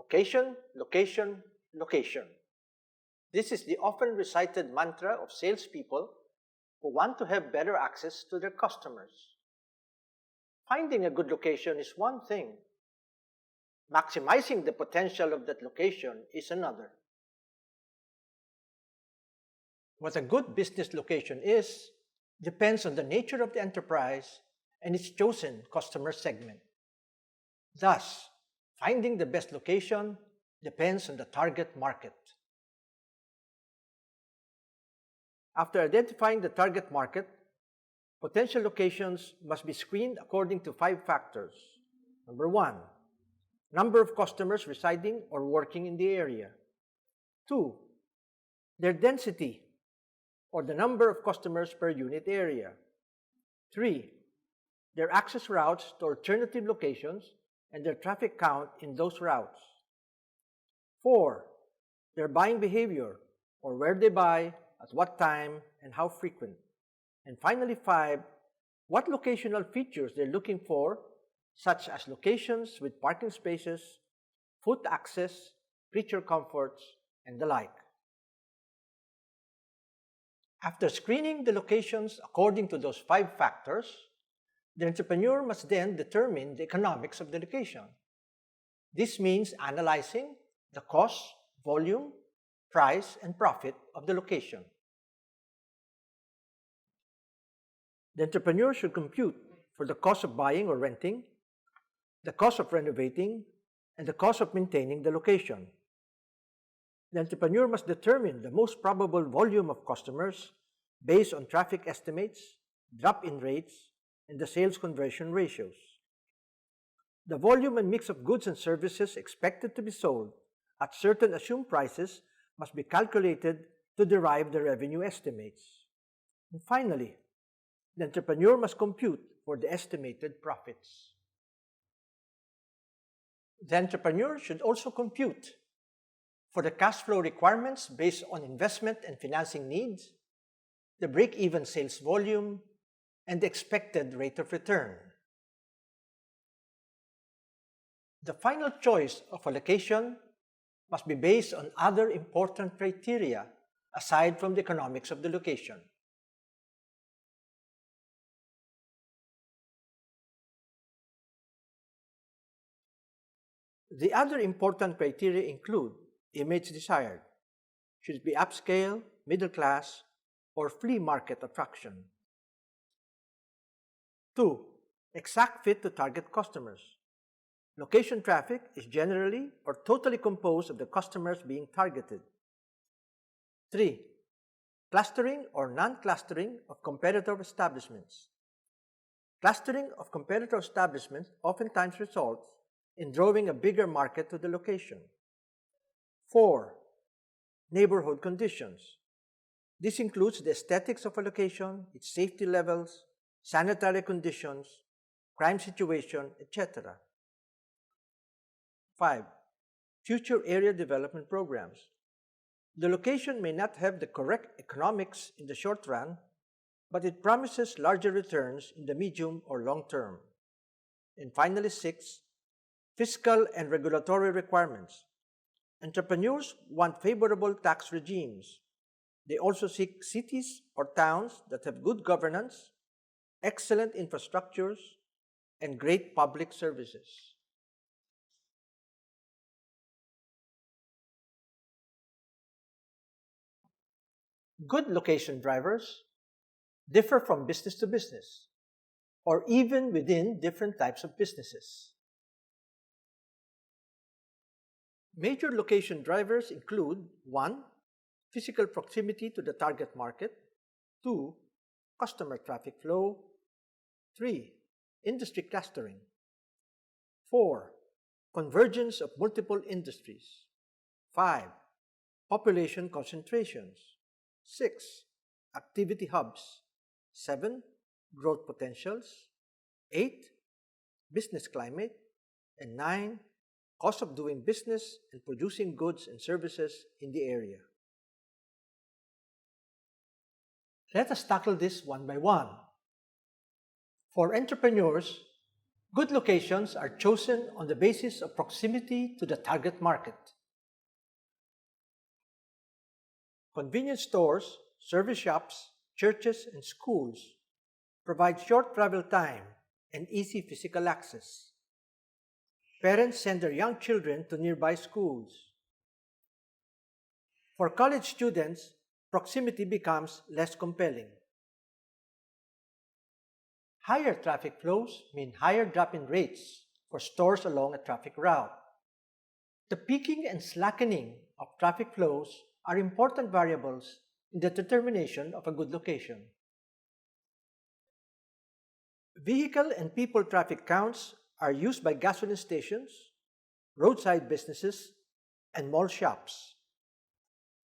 location, location, location. This is the often recited mantra of salespeople who want to have better access to their customers. Finding a good location is one thing. Maximizing the potential of that location is another. What a good business location is depends on the nature of the enterprise and its chosen customer segment. Thus, finding the best location depends on the target market. After identifying the target market, potential locations must be screened according to 5 factors. Number 1, number of customers residing or working in the area. 2, their density, or the number of customers per unit area. 3, their access routes to alternative locations and their traffic count in those routes. 4, their buying behavior, or where they buy, at what time, and how frequent. And finally, 5, what locational features they're looking for, such as locations with parking spaces, foot access, creature comforts, and the like. After screening the locations according to those 5 factors, the entrepreneur must then determine the economics of the location. This means analyzing the cost, volume, price, and profit of the location. The entrepreneur should compute for the cost of buying or renting, the cost of renovating, and the cost of maintaining the location. The entrepreneur must determine the most probable volume of customers based on traffic estimates, drop-in rates, and the sales conversion ratios. The volume and mix of goods and services expected to be sold at certain assumed prices must be calculated to derive the revenue estimates. And finally, the entrepreneur must compute for the estimated profits. The entrepreneur should also compute for the cash flow requirements based on investment and financing needs, the break-even sales volume, and the expected rate of return. The final choice of a location must be based on other important criteria aside from the economics of the location. The other important criteria include image desired. Should it be upscale, middle class, or flea market attraction? 2. Exact fit to target customers. Location traffic is generally or totally composed of the customers being targeted. 3. Clustering or non-clustering of competitor establishments. Clustering of competitor establishments oftentimes results in drawing a bigger market to the location. 4. Neighborhood conditions. This includes the aesthetics of a location, its safety levels, sanitary conditions, crime situation, etc. 5. Future area development programs. The location may not have the correct economics in the short run, but it promises larger returns in the medium or long term. And finally, 6. Fiscal and regulatory requirements. Entrepreneurs want favorable tax regimes. They also seek cities or towns that have good governance, excellent infrastructures, and great public services. Good location drivers differ from business to business, or even within different types of businesses. Major location drivers include 1. Physical proximity to the target market. 2. Customer traffic flow. 3. Industry clustering. 4. Convergence of multiple industries. 5. Population concentrations. 6. Activity hubs. 7. Growth potentials. 8. Business climate. And 9. Cost of doing business and producing goods and services in the area. Let us tackle this one by one. For entrepreneurs, Good locations are chosen on the basis of proximity to the target market. Convenience stores, service shops, churches, and schools provide short travel time and easy physical access. Parents send their young children to nearby schools. For college students, proximity becomes less compelling. Higher traffic flows mean higher drop-in rates for stores along a traffic route. The peaking and slackening of traffic flows are important variables in the determination of a good location. Vehicle and people traffic counts are used by gasoline stations, roadside businesses, and mall shops.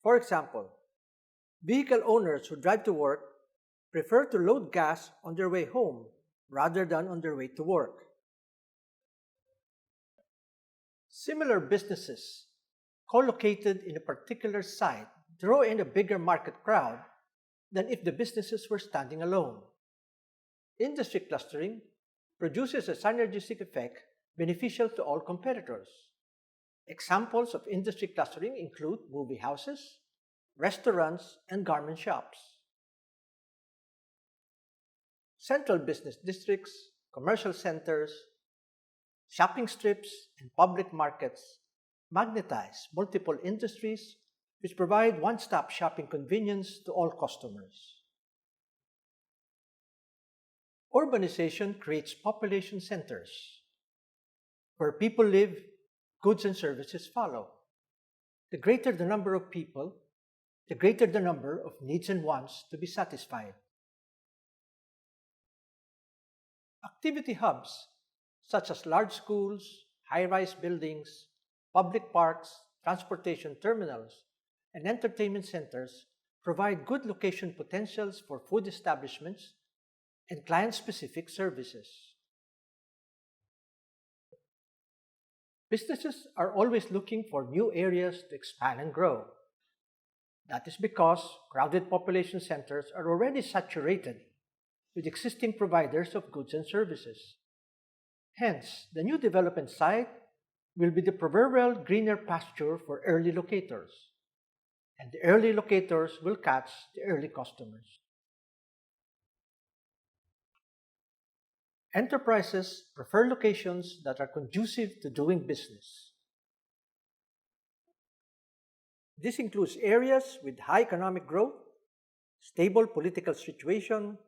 For example, vehicle owners who drive to work prefer to load gas on their way home rather than on their way to work. Similar businesses co-located in a particular site draw in a bigger market crowd than if the businesses were standing alone. Industry clustering produces a synergistic effect beneficial to all competitors. Examples of industry clustering include movie houses, restaurants, and garment shops. Central business districts, commercial centers, shopping strips, and public markets magnetize multiple industries which provide one-stop shopping convenience to all customers. Urbanization creates population centers. Where people live, goods and services follow. The greater the number of people, the greater the number of needs and wants to be satisfied. Activity hubs, such as large schools, high-rise buildings, public parks, transportation terminals, and entertainment centers, provide good location potentials for food establishments and client-specific services. Businesses are always looking for new areas to expand and grow. That is because crowded population centers are already saturated with existing providers of goods and services. Hence, the new development site will be the proverbial greener pasture for early locators, and the early locators will catch the early customers. Enterprises prefer locations that are conducive to doing business. This includes areas with high economic growth, stable political situation,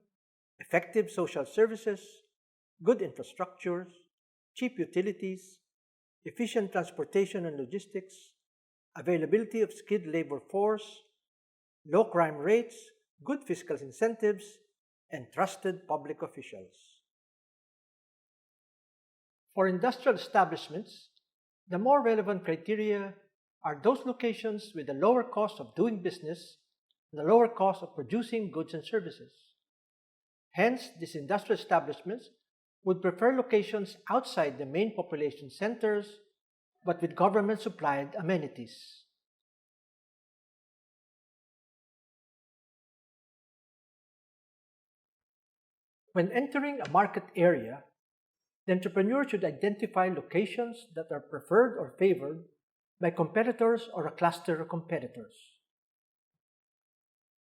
effective social services, good infrastructures, cheap utilities, efficient transportation and logistics, availability of skilled labor force, low crime rates, good fiscal incentives, and trusted public officials. For industrial establishments, the more relevant criteria are those locations with a lower cost of doing business and a lower cost of producing goods and services. Hence, these industrial establishments would prefer locations outside the main population centers, but with government-supplied amenities. When entering a market area, the entrepreneur should identify locations that are preferred or favored by competitors or a cluster of competitors.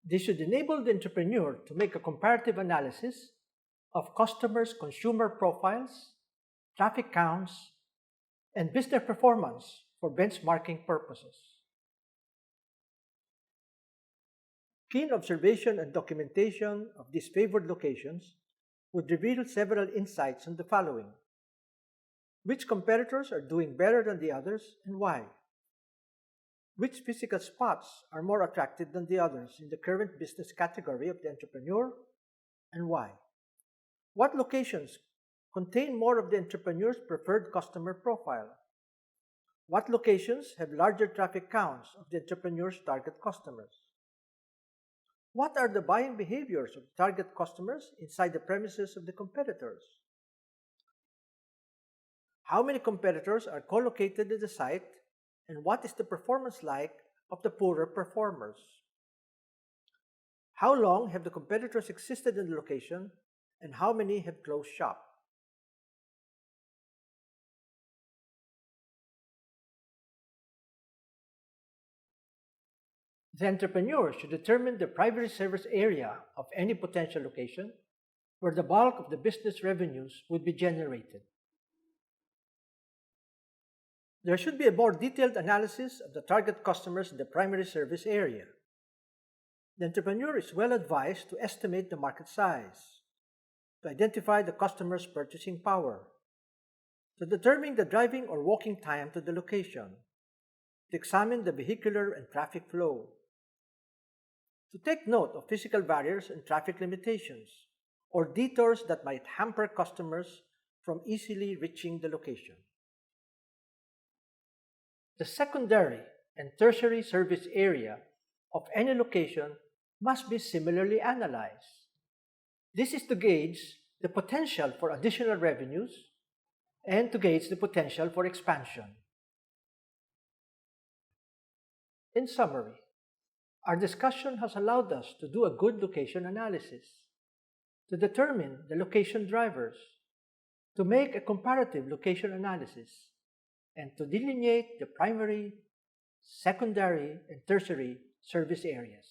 This should enable the entrepreneur to make a comparative analysis of customers' consumer profiles, traffic counts, and business performance for benchmarking purposes. Keen observation and documentation of these favored locations would reveal several insights on the following. Which competitors are doing better than the others and why? Which physical spots are more attractive than the others in the current business category of the entrepreneur and why? What locations contain more of the entrepreneur's preferred customer profile? What locations have larger traffic counts of the entrepreneur's target customers? What are the buying behaviors of target customers inside the premises of the competitors? How many competitors are co-located at the site, and what is the performance like of the poorer performers? How long have the competitors existed in the location, and how many have closed shop? The entrepreneur should determine the primary service area of any potential location where the bulk of the business revenues would be generated. There should be a more detailed analysis of the target customers in the primary service area. The entrepreneur is well advised to estimate the market size, to identify the customer's purchasing power, to determine the driving or walking time to the location, to examine the vehicular and traffic flow, to take note of physical barriers and traffic limitations, or detours that might hamper customers from easily reaching the location. The secondary and tertiary service area of any location must be similarly analyzed. This is to gauge the potential for additional revenues and to gauge the potential for expansion. In summary, our discussion has allowed us to do a good location analysis, to determine the location drivers, to make a comparative location analysis, and to delineate the primary, secondary, and tertiary service areas.